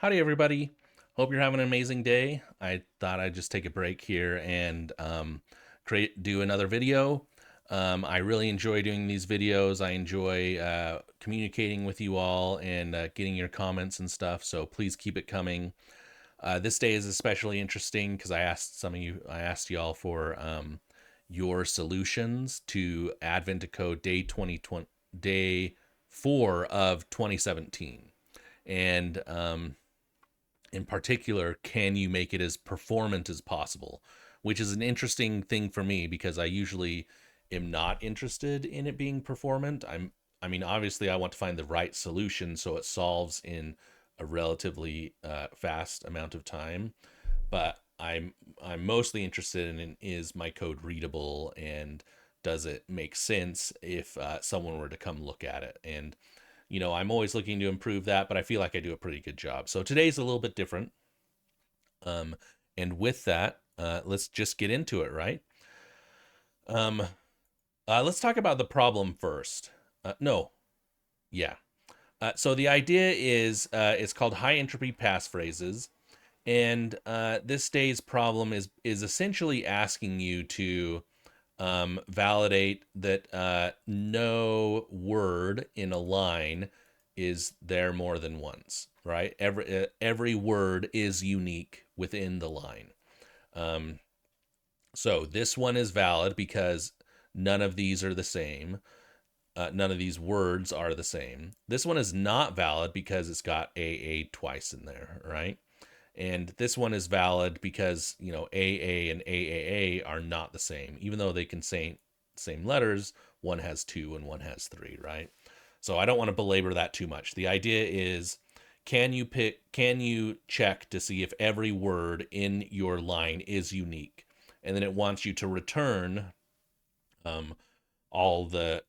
Howdy, everybody. Hope you're having an amazing day. I thought I'd just take a break here and do another video. I really enjoy doing these videos. I enjoy communicating with you all and getting your comments and stuff. So please keep it coming. This day is especially interesting because I asked y'all for your solutions to Advent of Code Day 2020, Day 4 of 2017. And in particular, can you make it as performant as possible? Which is an interesting thing for me because I usually am not interested in it being performant. I mean, obviously, I want to find the right solution so it solves in a relatively fast amount of time. But I'm mostly interested in is my code readable and does it make sense if someone were to come look at it? And I'm always looking to improve that, but I feel like I do a pretty good job. So today's a little bit different. Um, and with that, let's just get into it, right? Um, let's talk about the problem first. No, yeah. So the idea is it's called high entropy passphrases, and this day's problem is essentially asking you to validate that no word in a line is there more than once, right? Every word is unique within the line. Um, so this one is valid because none of these are the same. None of these words are the same. This one is not valid because it's got AA twice in there, right? And this one is valid because, AA and AAA are not the same. Even though they can say same letters, one has two and one has three, right? So I don't want to belabor that too much. The idea is can you check to see if every word in your line is unique? And then it wants you to return um, all the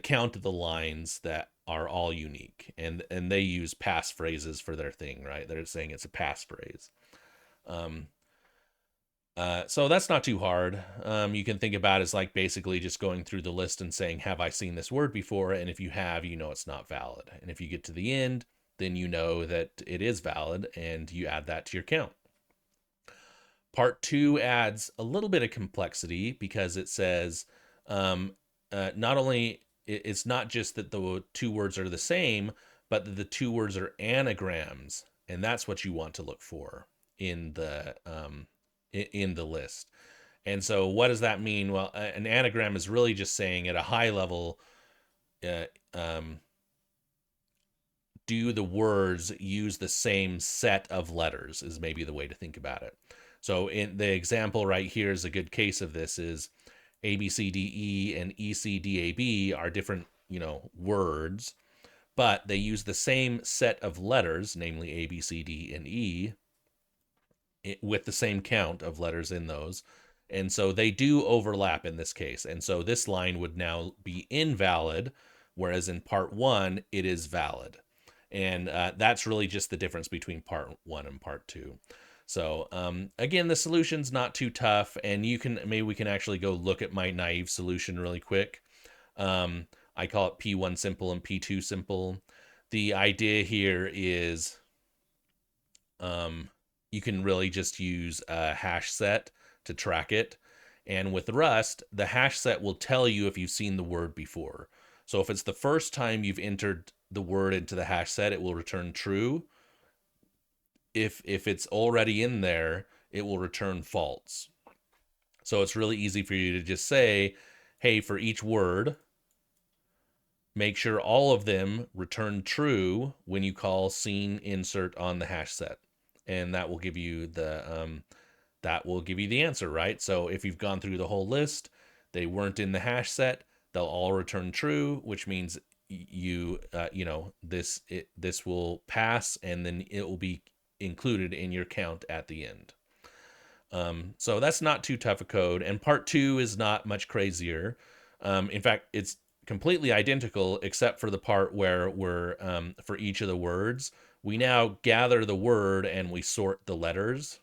count of the lines that are all unique, and they use passphrases for their thing, right? They're saying it's a passphrase. Um, so that's not too hard. You can think about it as like basically just going through the list and saying, have I seen this word before? And if you have, it's not valid. And if you get to the end, then you know that it is valid and you add that to your count. Part two adds a little bit of complexity because it says not only it's not just that the two words are the same, but that the two words are anagrams, and that's what you want to look for in the list. And so, what does that mean? Well, an anagram is really just saying at a high level, uh, um, do the words use the same set of letters? Is maybe the way to think about it. So, in the example right here is a good case of this is A B C D E and E C D A B are different, words, but they use the same set of letters, namely A B C D and E, with the same count of letters in those. And so they do overlap in this case. And so this line would now be invalid, whereas in part one, it is valid. And that's really just the difference between part one and part two. So again, the solution's not too tough, and maybe we can actually go look at my naive solution really quick. I call it P1 simple and P2 simple. The idea here is you can really just use a hash set to track it. And with Rust, the hash set will tell you if you've seen the word before. So if it's the first time you've entered the word into the hash set, it will return true. If it's already in there, it will return false. So it's really easy for you to just say, hey, for each word, make sure all of them return true when you call scene insert on the hash set, and that will give you the answer, right? So if you've gone through the whole list, they weren't in the hash set, they'll all return true, which means this will pass, and then it will be included in your count at the end. So that's not too tough a code, and part two is not much crazier. In fact, it's completely identical except for the part where we're for each of the words, we now gather the word and we sort the letters.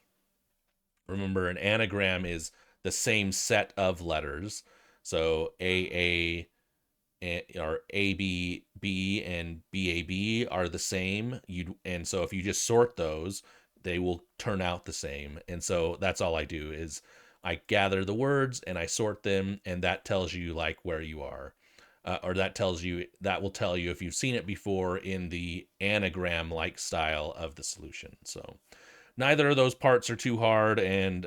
Remember, an anagram is the same set of letters. So AA or ABB and BAB are the same. And so if you just sort those, they will turn out the same. And so that's all I do is I gather the words and I sort them, and that tells you like where you are. Or that will tell you if you've seen it before in the anagram like style of the solution. So neither of those parts are too hard, and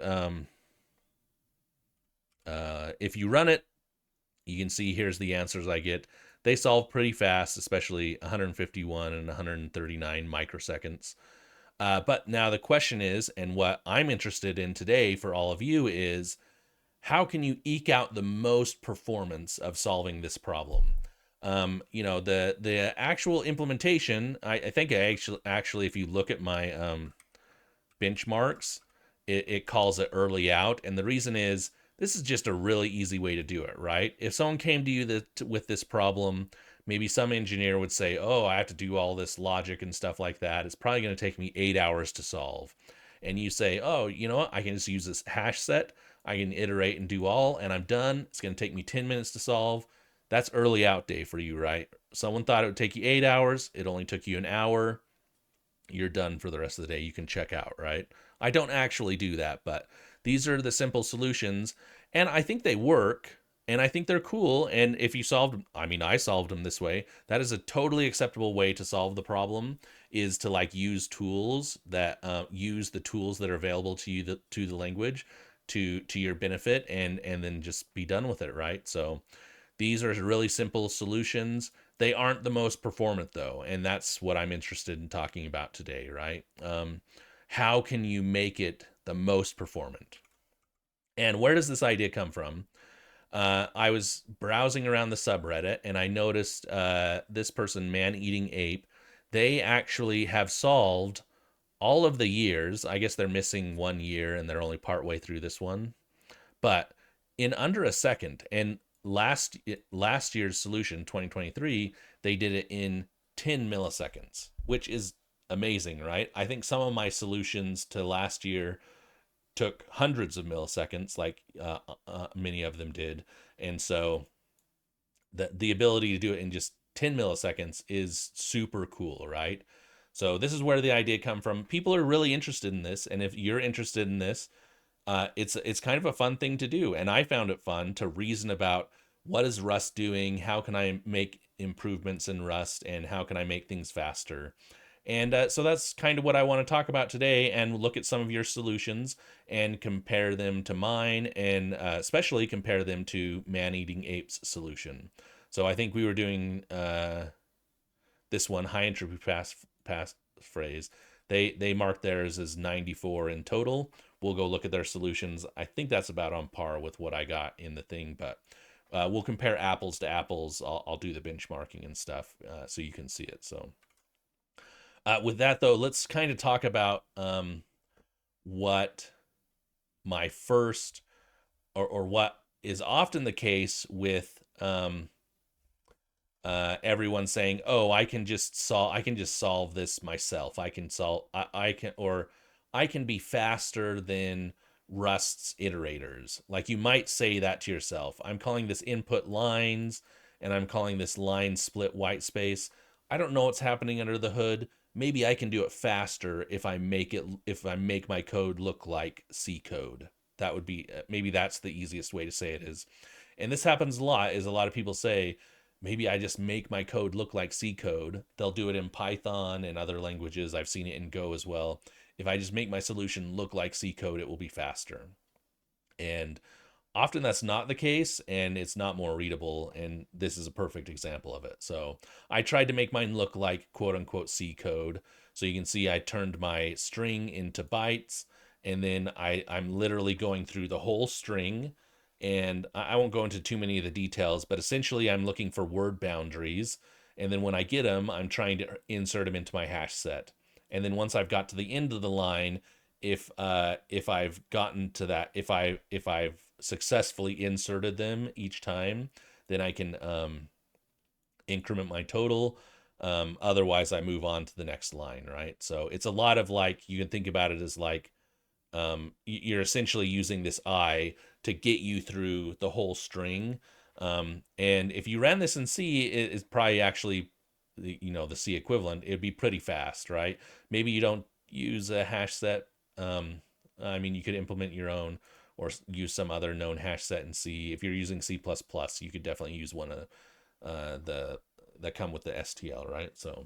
if you run it, you can see here's the answers I get. They solve pretty fast, especially 151 and 139 microseconds. But now the question is, and what I'm interested in today for all of you is, how can you eke out the most performance of solving this problem? The actual implementation, I think actually, if you look at my benchmarks, it calls it early out. And the reason is this is just a really easy way to do it, right? If someone came to you with this problem, maybe some engineer would say, oh, I have to do all this logic and stuff like that. It's probably going to take me 8 hours to solve. And you say, oh, you know what? I can just use this hash set. I can iterate and do all, and I'm done. It's going to take me 10 minutes to solve. That's early out day for you, right? Someone thought it would take you 8 hours. It only took you an hour. You're done for the rest of the day. You can check out, right? I don't actually do that, but these are the simple solutions, and I think they work, and I think they're cool. And if you solved, I mean, I solved them this way. That is a totally acceptable way to solve the problem, is to like use tools that use the tools that are available to you, to the language, to your benefit, and then just be done with it, right? So these are really simple solutions. They aren't the most performant though, and that's what I'm interested in talking about today, right? How can you make it the most performant? And where does this idea come from? I was browsing around the subreddit and I noticed this person, Maneatingape, they actually have solved all of the years. I guess they're missing 1 year and they're only partway through this one, but in under a second. And last year's solution, 2023, they did it in 10 milliseconds, which is amazing, right? I think some of my solutions to last year took hundreds of milliseconds, like many of them did. And so the ability to do it in just 10 milliseconds is super cool, right? So this is where the idea come from. People are really interested in this, and if you're interested in this, it's kind of a fun thing to do, and I found it fun to reason about what is Rust doing, how can I make improvements in Rust, and how can I make things faster. And so that's kind of what I want to talk about today, and look at some of your solutions and compare them to mine, and especially compare them to Maneatingape's solution. So I think we were doing this one, high entropy pass phrase. They marked theirs as 94 in total. We'll go look at their solutions. I think that's about on par with what I got in the thing, but we'll compare apples to apples. I'll do the benchmarking and stuff so you can see it. So with that, though, let's kind of talk about what my first, or what is often the case with everyone saying, "Oh, I can just solve this myself. I can be faster than Rust's iterators." Like, you might say that to yourself. I'm calling this input lines, and I'm calling this line split white space. I don't know what's happening under the hood. Maybe I can do it faster if I make my code look like C code. That would be, maybe that's the easiest way to say it is. And this happens a lot, is a lot of people say, maybe I just make my code look like C code. They'll do it in Python and other languages. I've seen it in Go as well. If I just make my solution look like C code, it will be faster. And often that's not the case, and it's not more readable. And this is a perfect example of it. So I tried to make mine look like quote unquote C code. So you can see I turned my string into bytes, and then I'm literally going through the whole string. And I won't go into too many of the details, but essentially I'm looking for word boundaries. And then when I get them, I'm trying to insert them into my hash set. And then once I've got to the end of the line, if I've gotten to that, if I've successfully inserted them each time, then I can increment my total. Otherwise, I move on to the next line, right? So it's a lot of, like, you can think about it as like, you're essentially using this I to get you through the whole string. And if you ran this in C, it's probably actually, the C equivalent. It'd be pretty fast, right? Maybe you don't use a hash set. I mean, you could implement your own or use some other known hash set in C. If you're using C++, you could definitely use one of the that come with the STL, right? So,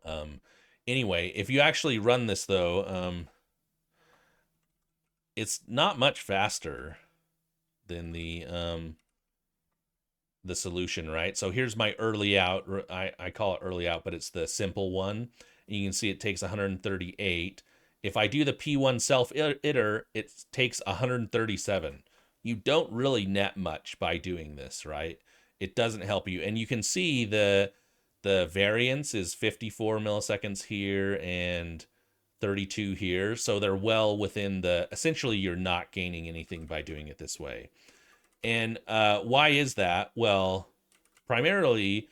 um, anyway, if you actually run this though, it's not much faster than the solution, right? So here's my early out. I call it early out, but it's the simple one. You can see it takes 138. If I do the P1 self iter, it takes 137. You don't really net much by doing this, right? It doesn't help you. And you can see the variance is 54 milliseconds here and 32 here. So they're well within essentially you're not gaining anything by doing it this way. And why is that? Well, primarily,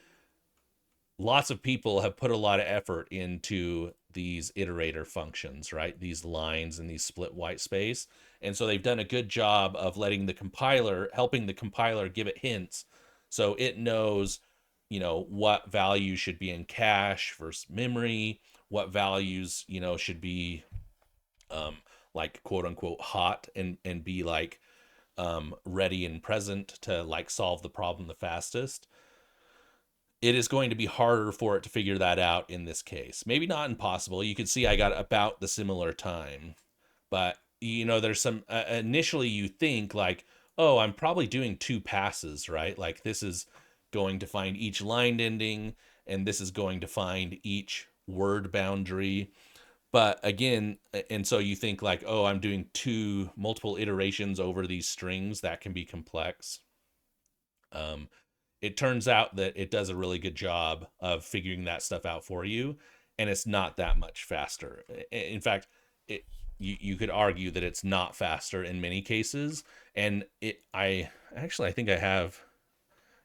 lots of people have put a lot of effort into these iterator functions, right? These lines and these split white space. And so they've done a good job of helping the compiler give it hints so it knows, what values should be in cache versus memory, what values, should be like quote unquote hot and be like ready and present to like solve the problem the fastest. It is going to be harder for it to figure that out in this case. Maybe not impossible. You can see I got about the similar time, but there's some initially you think like, oh, I'm probably doing two passes, right? Like this is going to find each line ending, and this is going to find each word boundary. But again, and so you think like, oh, I'm doing two multiple iterations over these strings. That can be complex. Um, it turns out that it does a really good job of figuring that stuff out for you, and it's not that much faster. In fact, you could argue that it's not faster in many cases. And I think I have,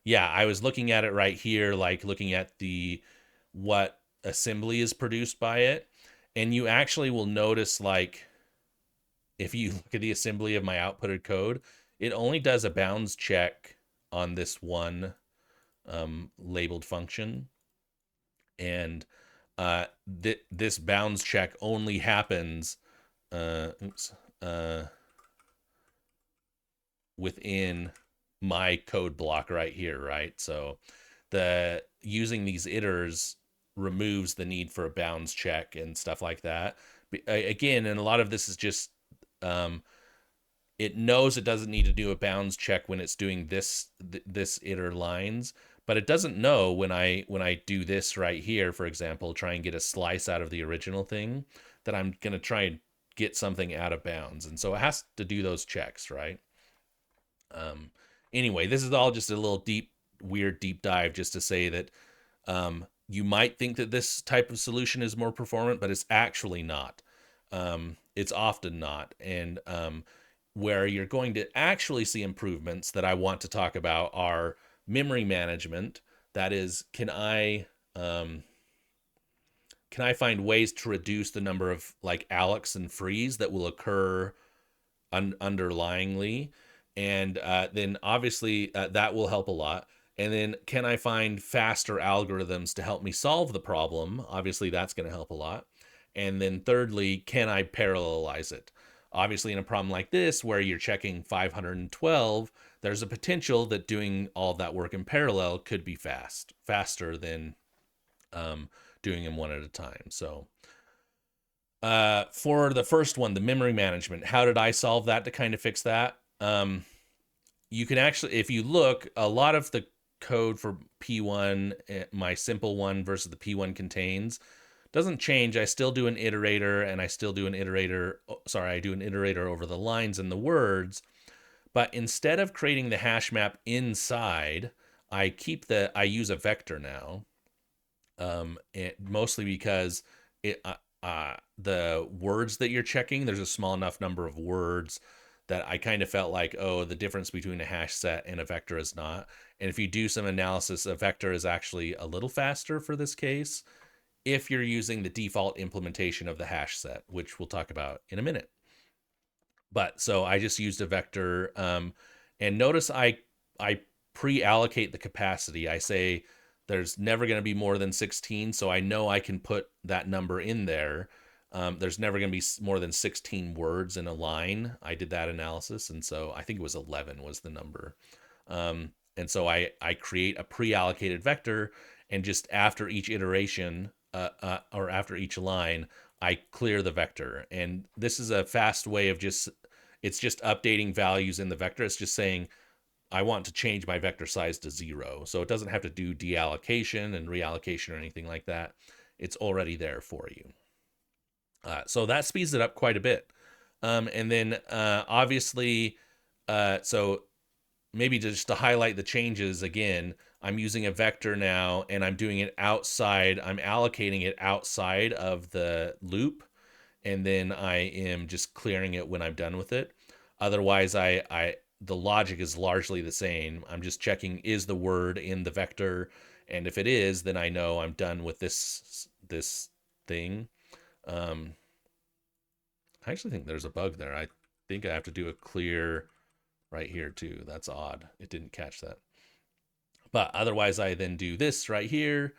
yeah, I was looking at it right here, like looking at the what assembly is produced by it, and you actually will notice like if you look at the assembly of my outputted code, it only does a bounds check on this one labeled function, and this bounds check only happens oops within my code block right here, right? So the using these iters removes the need for a bounds check and stuff like that. Again, and a lot of this is just um, it knows it doesn't need to do a bounds check when it's doing this iter lines, but it doesn't know when I do this right here, for example, try and get a slice out of the original thing, that I'm going to try and get something out of bounds. And so it has to do those checks, right? Um, anyway, this is all just a little weird deep dive just to say that you might think that this type of solution is more performant, but it's actually not. It's often not. And where you're going to actually see improvements that I want to talk about are memory management. That is, can I find ways to reduce the number of like allocs and frees that will occur underlyingly? And then obviously that will help a lot. And then can I find faster algorithms to help me solve the problem? Obviously that's going to help a lot. And then thirdly, can I parallelize it? Obviously in a problem like this where you're checking 512, there's a potential that doing all of that work in parallel could be faster than doing them one at a time. So for the first one, the memory management, how did I solve that to kind of fix that? You can actually, if you look, a lot of the code for P1, my simple one versus the P1 contains, doesn't change. I still do an iterator, and I still do an iterator. Sorry, I do an iterator over the lines and the words. But instead of creating the hash map inside, I use a vector now. Mostly because the words that you're checking, there's a small enough number of words that I kind of felt like, oh, the difference between a hash set and a vector is not. And if you do some analysis, a vector is actually a little faster for this case if you're using the default implementation of the hash set, which we'll talk about in a minute. But so I just used a vector, and notice I pre-allocate the capacity. I say there's never going to be more than 16, so I know I can put that number in there. There's never going to be more than 16 words in a line. I did that analysis, and so I think it was 11 was the number. And so I create a pre-allocated vector, and just after each iteration or after each line, I clear the vector. And this is a fast way of it's just updating values in the vector. It's just saying, I want to change my vector size to 0. So it doesn't have to do deallocation and reallocation or anything like that. It's already there for you. So that speeds it up quite a bit. And then obviously, so maybe just to highlight the changes again, I'm using a vector now and I'm doing it outside. I'm allocating it outside of the loop. And then I am just clearing it when I'm done with it. Otherwise, the logic is largely the same. I'm just checking, is the word in the vector? And if it is, then I know I'm done with this thing. I actually think there's a bug there. I think I have to do a clear right here too. That's odd. It didn't catch that. But otherwise, I then do this right here.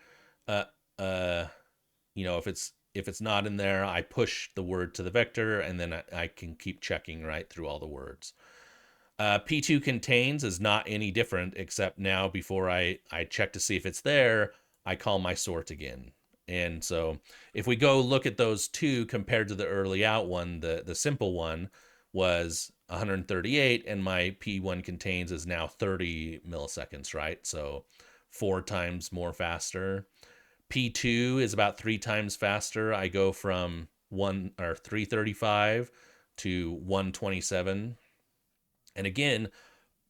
If it's not in there, I push the word to the vector, and then I can keep checking right through all the words. P2 contains is not any different, except now before I check to see if it's there, I call my sort again. And so if we go look at those two compared to the early out one, the simple one was 138, and my P1 contains is now 30 milliseconds, right? So 4 times more faster. P2 is about 3 times faster. I go from 335 to 127. And again,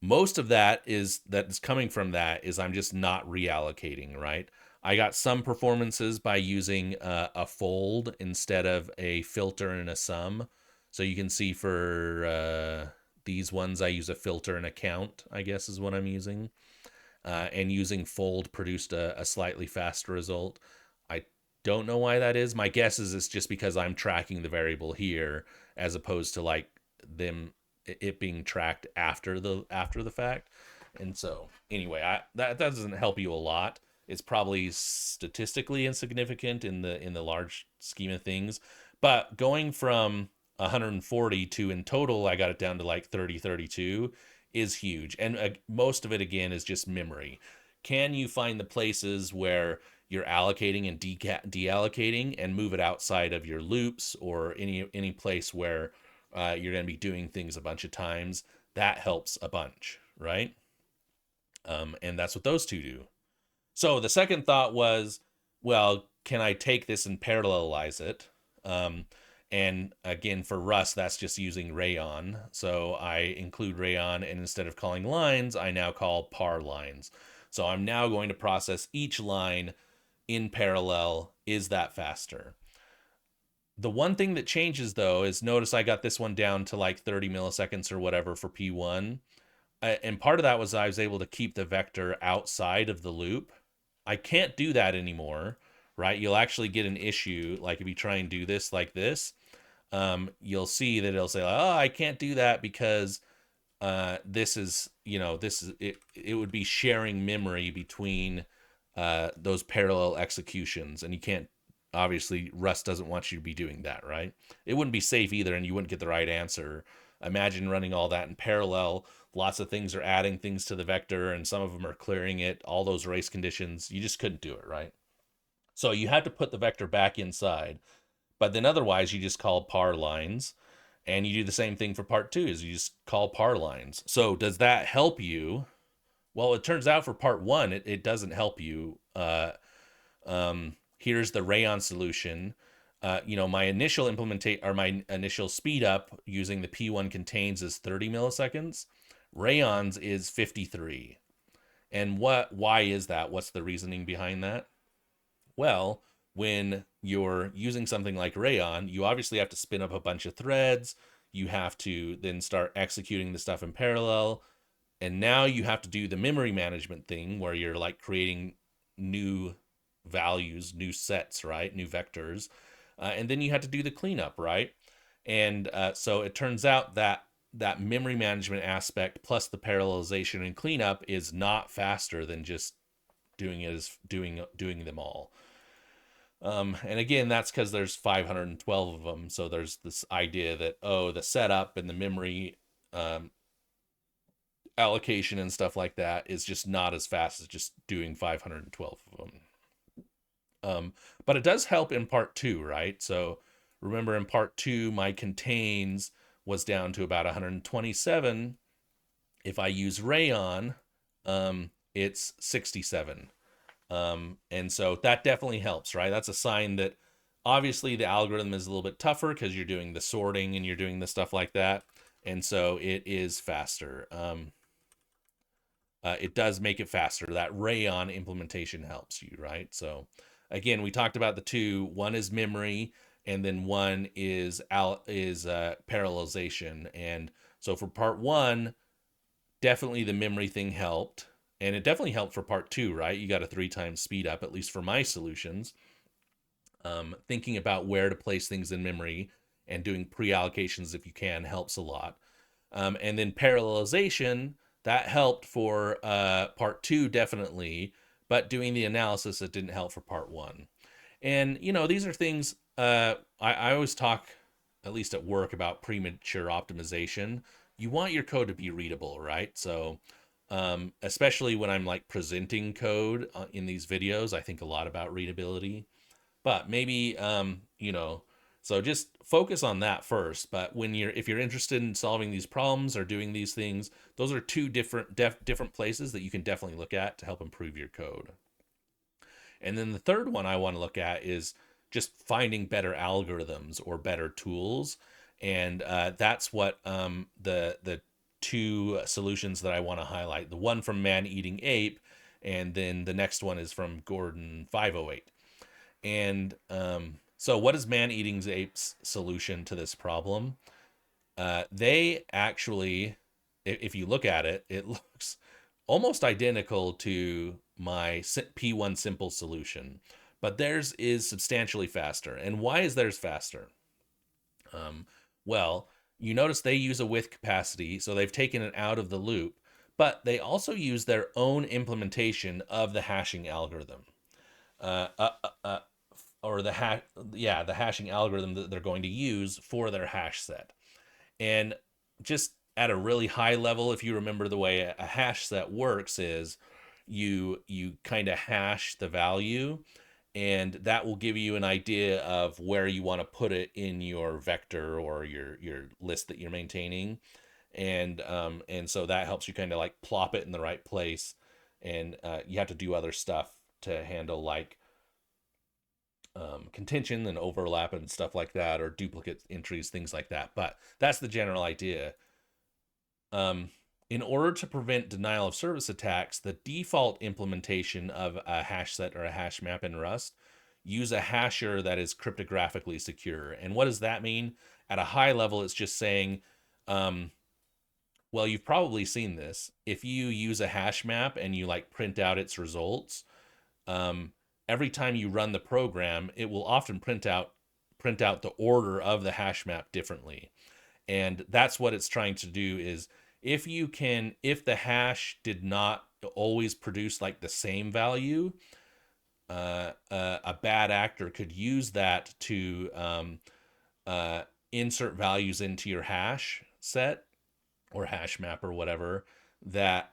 most of that's coming from that is I'm just not reallocating, right? I got some performances by using a fold instead of a filter and a sum. So you can see for these ones, I use a filter and a count, I guess is what I'm using. And using fold produced a slightly faster result. I don't know why that is. My guess is it's just because I'm tracking the variable here as opposed to like it being tracked after the fact. And so anyway, that doesn't help you a lot. It's probably statistically insignificant in the large scheme of things. But going from 140 to in total, I got it down to like 32 is huge. And most of it, again, is just memory. Can you find the places where you're allocating and deallocating and move it outside of your loops or any place where you're going to be doing things a bunch of times? That helps a bunch, right? And that's what those two do. So the second thought was, well, can I take this and parallelize it? And again, for Rust, that's just using rayon. So I include rayon, and instead of calling lines, I now call par lines. So I'm now going to process each line in parallel. Is that faster? The one thing that changes, though, is notice I got this one down to like 30 milliseconds or whatever for P1. And part of that was I was able to keep the vector outside of the loop. I can't do that anymore, right? You'll actually get an issue. Like if you try and do this like this, you'll see that it'll say, oh, I can't do that because this is it would be sharing memory between those parallel executions, and you can't, obviously Rust doesn't want you to be doing that, right? It wouldn't be safe either, and you wouldn't get the right answer. Imagine running all that in parallel. Lots of things are adding things to the vector, and some of them are clearing it. All those race conditions, you just couldn't do it, right? So you had to put the vector back inside. But then otherwise, you just call par lines, and you do the same thing for part 2, is you just call par lines. So does that help you? Well, it turns out for part 1, it doesn't help you. Here's the rayon solution. My initial my initial speed up using the P1 contains is 30 milliseconds. Rayons is 53. And why is that? What's the reasoning behind that? Well, when you're using something like rayon, you obviously have to spin up a bunch of threads. You have to then start executing the stuff in parallel. And now you have to do the memory management thing where you're like creating new values, new sets, right? New vectors. And then you have to do the cleanup, right? And so it turns out that that memory management aspect plus the parallelization and cleanup is not faster than just doing it as doing them all. And again, that's because there's 512 of them. So there's this idea that, oh, the setup and the memory um, allocation and stuff like that is just not as fast as just doing 512 of them. But it does help in part two, right? So remember in part two, my contains was down to about 127. If I use rayon, it's 67. And so that definitely helps, right? That's a sign that obviously the algorithm is a little bit tougher because you're doing the sorting and you're doing the stuff like that. And so it is faster. It does make it faster. That rayon implementation helps you, right? So again, we talked about the two. One is memory, and then one is parallelization. And so for part one, definitely the memory thing helped, and it definitely helped for part two, right? You got a 3 times speed up, at least for my solutions. Thinking about where to place things in memory and doing pre-allocations if you can helps a lot. And then parallelization, that helped for part two, definitely, but doing the analysis, it didn't help for part one. And, you know, these are things I always talk, at least at work, about premature optimization. You want your code to be readable, right? So, especially when I'm like presenting code in these videos, I think a lot about readability. But maybe, you know, so just focus on that first. But when if you're interested in solving these problems or doing these things, those are two different places that you can definitely look at to help improve your code. And then the third one I want to look at is just finding better algorithms or better tools. And that's what the two solutions that I want to highlight. The one from Maneatingape, and then the next one is from Gordon 508. And so what is Maneatingape's solution to this problem? They actually, if you look at it, it looks almost identical to my P1 simple solution, but theirs is substantially faster. And why is theirs faster? Well, you notice they use a with capacity, so they've taken it out of the loop, but they also use their own implementation of the hashing algorithm. Uh, uh, uh, uh, or the the hashing algorithm that they're going to use for their hash set. And just at a really high level, if you remember the way a hash set works, is you kind of hash the value, and that will give you an idea of where you want to put it in your vector or your list that you're maintaining. And so that helps you kind of like plop it in the right place. And you have to do other stuff to handle like contention and overlap and stuff like that, or duplicate entries, things like that. But that's the general idea. In order to prevent denial of service attacks, the default implementation of a hash set or a hash map in Rust use a hasher that is cryptographically secure. And what does that mean? At a high level, it's just saying, well, you've probably seen this. If you use a hash map and you like print out its results, every time you run the program, it will often print out the order of the hash map differently. And that's what it's trying to do is if the hash did not always produce like the same value, a bad actor could use that to insert values into your hash set or hash map or whatever that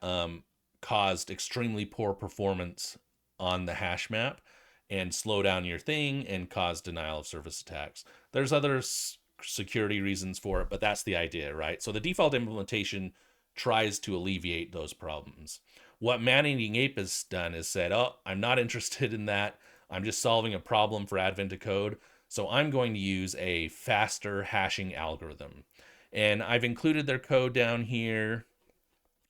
caused extremely poor performance on the hash map and slow down your thing and cause denial of service attacks. There's other security reasons for it, but that's the idea, right? So the default implementation tries to alleviate those problems. What Maneatingape has done is said, oh, I'm not interested in that. I'm just solving a problem for Advent of Code. So I'm going to use a faster hashing algorithm. And I've included their code down here.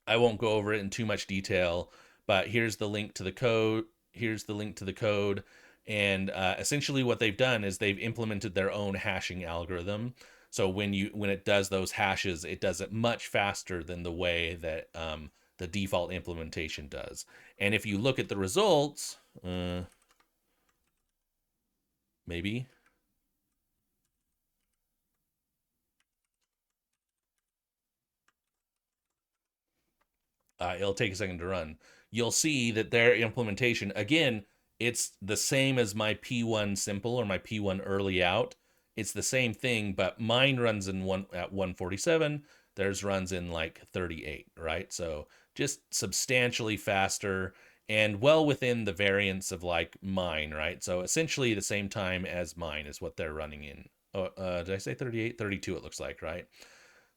I won't go over it in too much detail, but here's the link to the code. Here's the link to the code. And essentially what they've done is they've implemented their own hashing algorithm. So when it does those hashes, it does it much faster than the way that the default implementation does. And if you look at the results, maybe. It'll take a second to run. You'll see that their implementation, again, it's the same as my P1 simple or my P1 early out. It's the same thing, but mine runs in one at 147. Theirs runs in like 38, right? So just substantially faster and well within the variance of like mine, right? So essentially the same time as mine is what they're running in. Did I say 38? 32 it looks like, right?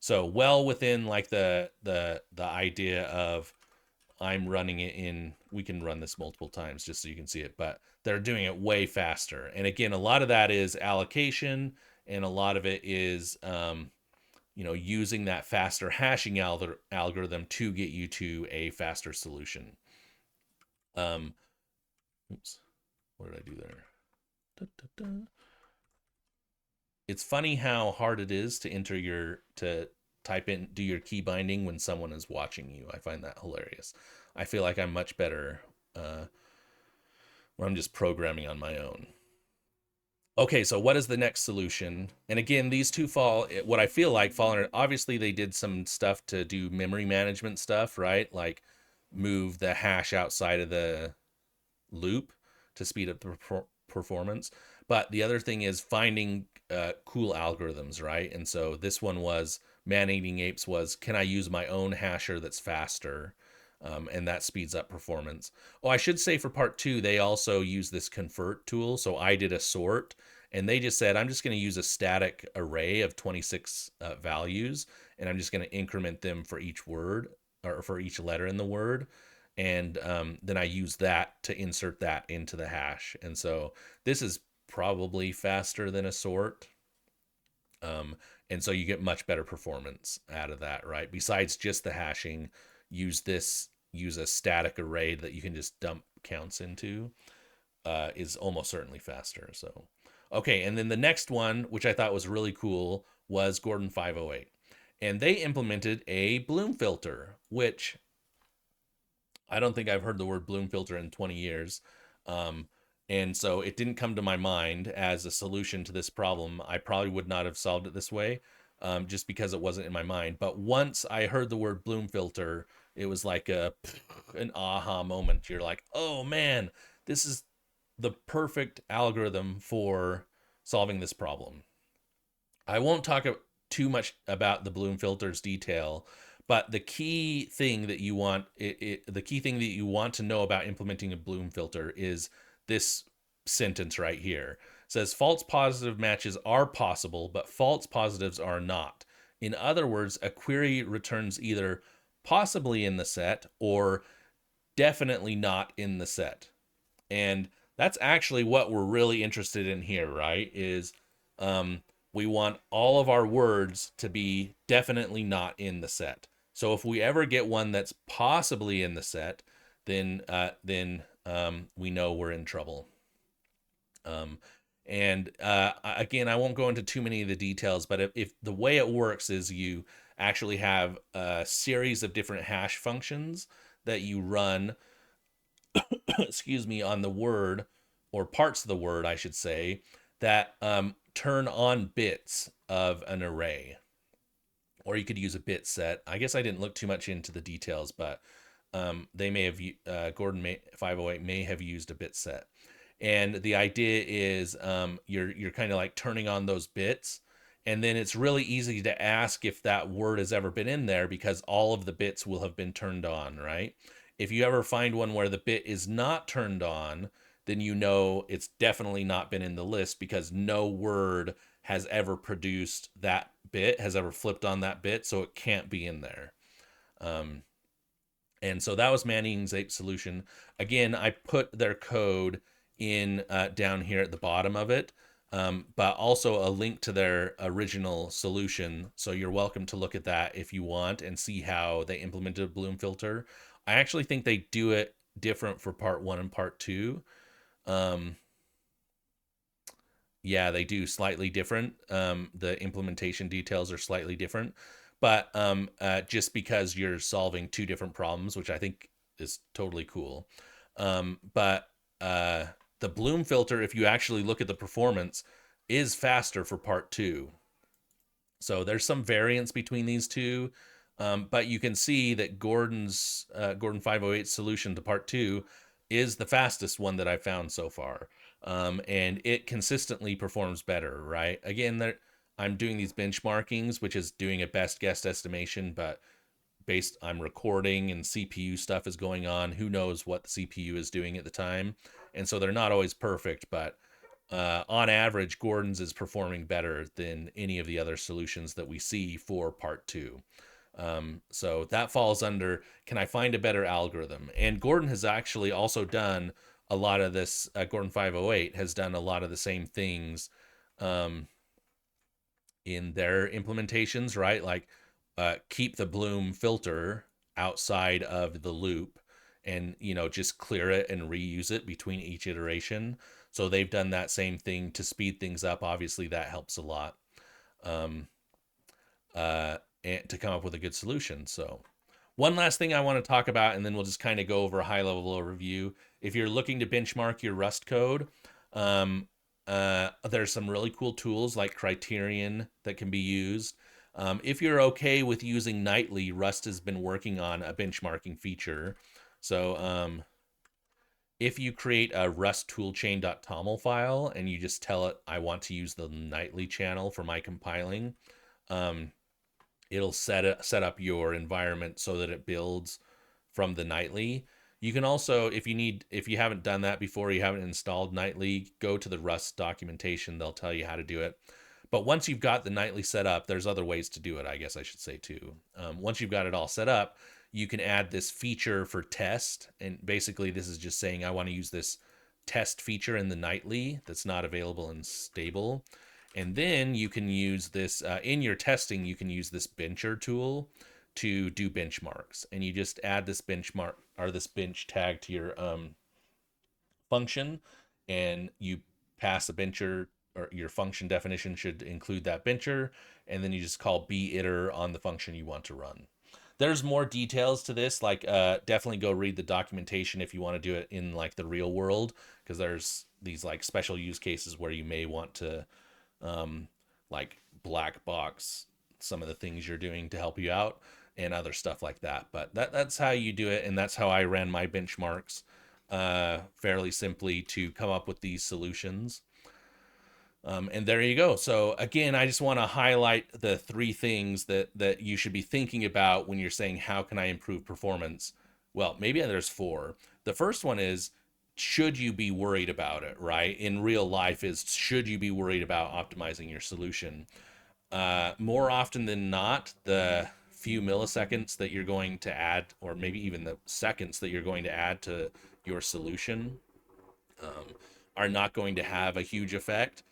So well within like the idea of I'm running it in. We can run this multiple times just so you can see it, but they're doing it way faster. And again, a lot of that is allocation, and a lot of it is using that faster hashing algorithm to get you to a faster solution. Um, oops, what did I do there? Da, da, da. It's funny how hard it is to to type in, do your key binding when someone is watching you. I find that hilarious. I feel like I'm much better when I'm just programming on my own. Okay, so what is the next solution? And again, these two what I feel like fall under, obviously they did some stuff to do memory management stuff, right? Like move the hash outside of the loop to speed up the performance. But the other thing is finding cool algorithms, right? And so this one was Maneatingape's was, can I use my own hasher that's faster? And that speeds up performance. Oh, I should say for part two, they also use this convert tool. So I did a sort, and they just said, I'm just going to use a static array of 26 values, and I'm just going to increment them for each word or for each letter in the word. And then I use that to insert that into the hash. And so this is probably faster than a sort. Um, and so you get much better performance out of that, right? Besides just the hashing, use a static array that you can just dump counts into, is almost certainly faster. So, okay. And then the next one, which I thought was really cool, was Gordon 508. And they implemented a bloom filter, which I don't think I've heard the word bloom filter in 20 years. Um, and so it didn't come to my mind as a solution to this problem. I probably would not have solved it this way, just because it wasn't in my mind. But once I heard the word bloom filter, it was like an aha moment. You're like, oh man, this is the perfect algorithm for solving this problem. I won't talk too much about the bloom filters detail, but the key thing that you want the key thing that you want to know about implementing a bloom filter is this sentence right here. It says false positive matches are possible, but false positives are not. In other words, a query returns either possibly in the set or definitely not in the set. And that's actually what we're really interested in here, right? Is we want all of our words to be definitely not in the set. So if we ever get one that's possibly in the set, then we know we're in trouble. Um, and again, I won't go into too many of the details, but if the way it works is you actually have a series of different hash functions that you run excuse me, on the word, or parts of the word, I should say, that turn on bits of an array. Or you could use a bit set. I guess I didn't look too much into the details, but they may have, Gordon 508 may have used a bit set. And the idea is you're kind of like turning on those bits. And then it's really easy to ask if that word has ever been in there because all of the bits will have been turned on, right? If you ever find one where the bit is not turned on, then you know it's definitely not been in the list because no word has ever produced that bit, has ever flipped on that bit, so it can't be in there. Um, and so that was Maneatingape's solution. Again, I put their code in down here at the bottom of it, but also a link to their original solution. So you're welcome to look at that if you want and see how they implemented a bloom filter. I actually think they do it different for part one and part two. Um, yeah, they do slightly different. The implementation details are slightly different, but just because you're solving two different problems, which I think is totally cool. But the bloom filter, if you actually look at the performance, is faster for part two. So there's some variance between these two. But you can see that Gordon 508 solution to part two is the fastest one that I've found so far. And it consistently performs better, right? Again, I'm doing these benchmarkings, which is doing a best guess estimation, but I'm recording and CPU stuff is going on. Who knows what the CPU is doing at the time? And so they're not always perfect, but on average, Gordon's is performing better than any of the other solutions that we see for part two. So that falls under, can I find a better algorithm? And Gordon has actually also done a lot of this. Gordon 508 has done a lot of the same things um, in their implementations, right? Like keep the bloom filter outside of the loop and, just clear it and reuse it between each iteration. So they've done that same thing to speed things up. Obviously, that helps a lot. Um, and to come up with a good solution. So, one last thing I want to talk about, and then we'll just kind of go over a high level overview. If you're looking to benchmark your Rust code, there's some really cool tools like Criterion that can be used. If you're okay with using nightly, Rust has been working on a benchmarking feature. So, if you create a rust toolchain.toml file and you just tell it, I want to use the nightly channel for my compiling, um, it'll set up your environment so that it builds from the nightly. You can also, if you haven't done that before, you haven't installed nightly, go to the Rust documentation. They'll tell you how to do it. But once you've got the nightly set up, there's other ways to do it, I guess I should say too. Once you've got it all set up, you can add this feature for test. And basically this is just saying, I want to use this test feature in the nightly that's not available in stable. And then you can use this in your testing. You can use this bencher tool to do benchmarks, and you just add this benchmark or this bench tag to your function, and you pass a bencher, or your function definition should include that bencher, and then you just call biter on the function you want to run. There's more details to this, like definitely go read the documentation if you want to do it in like the real world, because there's these like special use cases where you may want to like black box some of the things you're doing to help you out and other stuff like that. But that's how you do it, and that's how I ran my benchmarks fairly simply to come up with these solutions. And there you go. So again, I just want to highlight the three things that you should be thinking about when you're saying, how can I improve performance? Well, maybe there's four. The first one is, should you be worried about it, right? In real life is, should you be worried about optimizing your solution? More often than not, the few milliseconds that you're going to add, or maybe even the seconds that you're going to add to your solution, are not going to have a huge effect,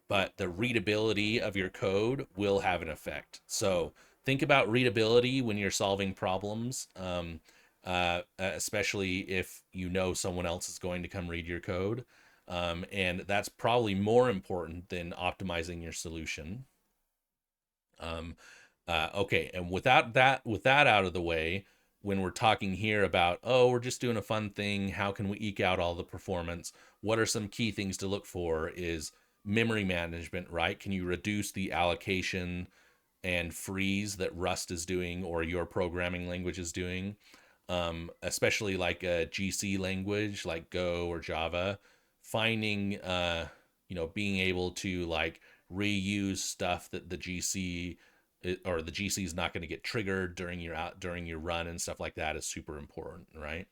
but the readability of your code will have an effect. So think about readability when you're solving problems, especially if you know someone else is going to come read your code. And that's probably more important than optimizing your solution. Okay, and with that out of the way, when we're talking here about, oh, we're just doing a fun thing, how can we eke out all the performance? What are some key things to look for is memory management, right? Can you reduce the allocation and freeze that Rust is doing or your programming language is doing? Especially like a GC language like Go or Java, finding, being able to like reuse stuff that the GC or the GC is not going to get triggered during your run and stuff like that is super important, right?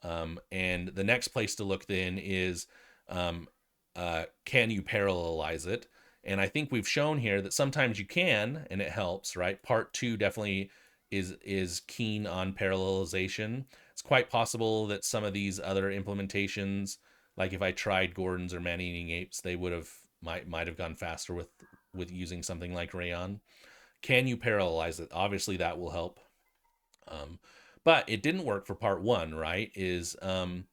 And the next place to look then is, can you parallelize it? And I think we've shown here that sometimes you can, and it helps, right? Part two definitely is keen on parallelization. It's quite possible that some of these other implementations, like if I tried Gordon's or Maneatingapes, they might have gone faster with using something like Rayon. Can you parallelize it? Obviously, that will help. But it didn't work for part one, right? Is the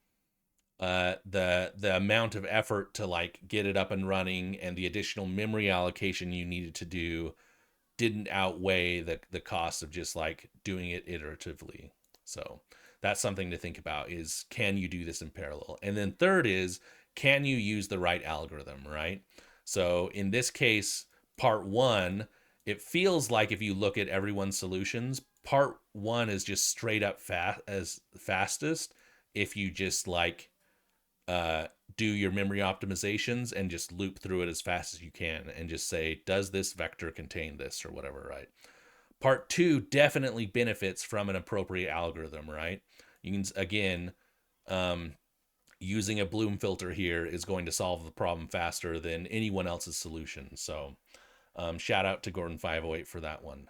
amount of effort to like get it up and running and the additional memory allocation you needed to do didn't outweigh the cost of just like doing it iteratively. So that's something to think about, is can you do this in parallel? And then third is, can you use the right algorithm, right? So in this case, part one, it feels like if you look at everyone's solutions, part one is just straight up fastest. If you just like uh, do your memory optimizations and just loop through it as fast as you can and just say, does this vector contain this or whatever, right? Part two definitely benefits from an appropriate algorithm, right? You can, again, um, using a Bloom filter here is going to solve the problem faster than anyone else's solution. So shout out to Gordon508 for that one.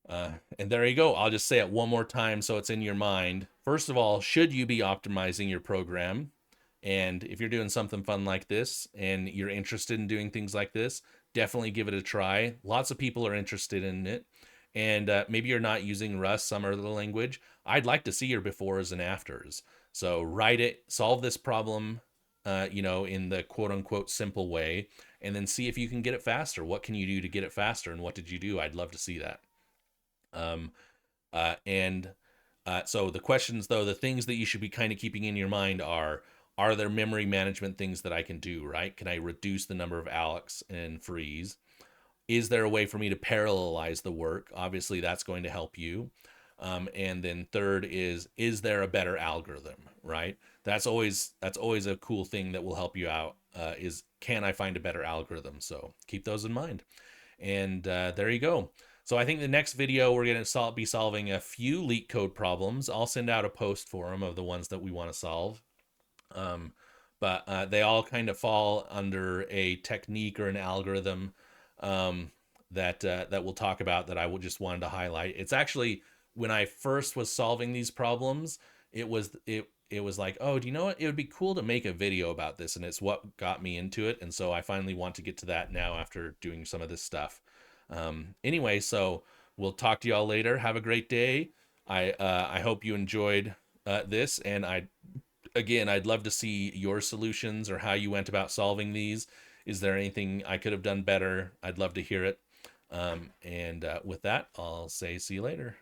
And there you go. I'll just say it one more time so it's in your mind. First of all, should you be optimizing your program? And if you're doing something fun like this and you're interested in doing things like this, definitely give it a try. Lots of people are interested in it. And maybe you're not using Rust, some other language. I'd like to see your befores and afters. So write it, solve this problem, in the quote unquote simple way, and then see if you can get it faster. What can you do to get it faster? And what did you do? I'd love to see that. Um, and so the questions, though, the things that you should be kind of keeping in your mind are there memory management things that I can do, right? Can I reduce the number of allocs and frees? Is there a way for me to parallelize the work? Obviously, that's going to help you. And then third is there a better algorithm, right? That's always a cool thing that will help you out, is can I find a better algorithm? So keep those in mind. And there you go. So I think the next video, we're going to be solving a few leak code problems. I'll send out a post for them of the ones that we want to solve. But they all kind of fall under a technique or an algorithm that we'll talk about, that I just wanted to highlight. It's actually, when I first was solving these problems, it was like, oh, do you know what? It would be cool to make a video about this, and it's what got me into it. And so I finally want to get to that now after doing some of this stuff. Anyway, so we'll talk to y'all later. Have a great day. I hope you enjoyed this, and I'd love to see your solutions or how you went about solving these. Is there anything I could have done better? I'd love to hear it. And with that, I'll say see you later.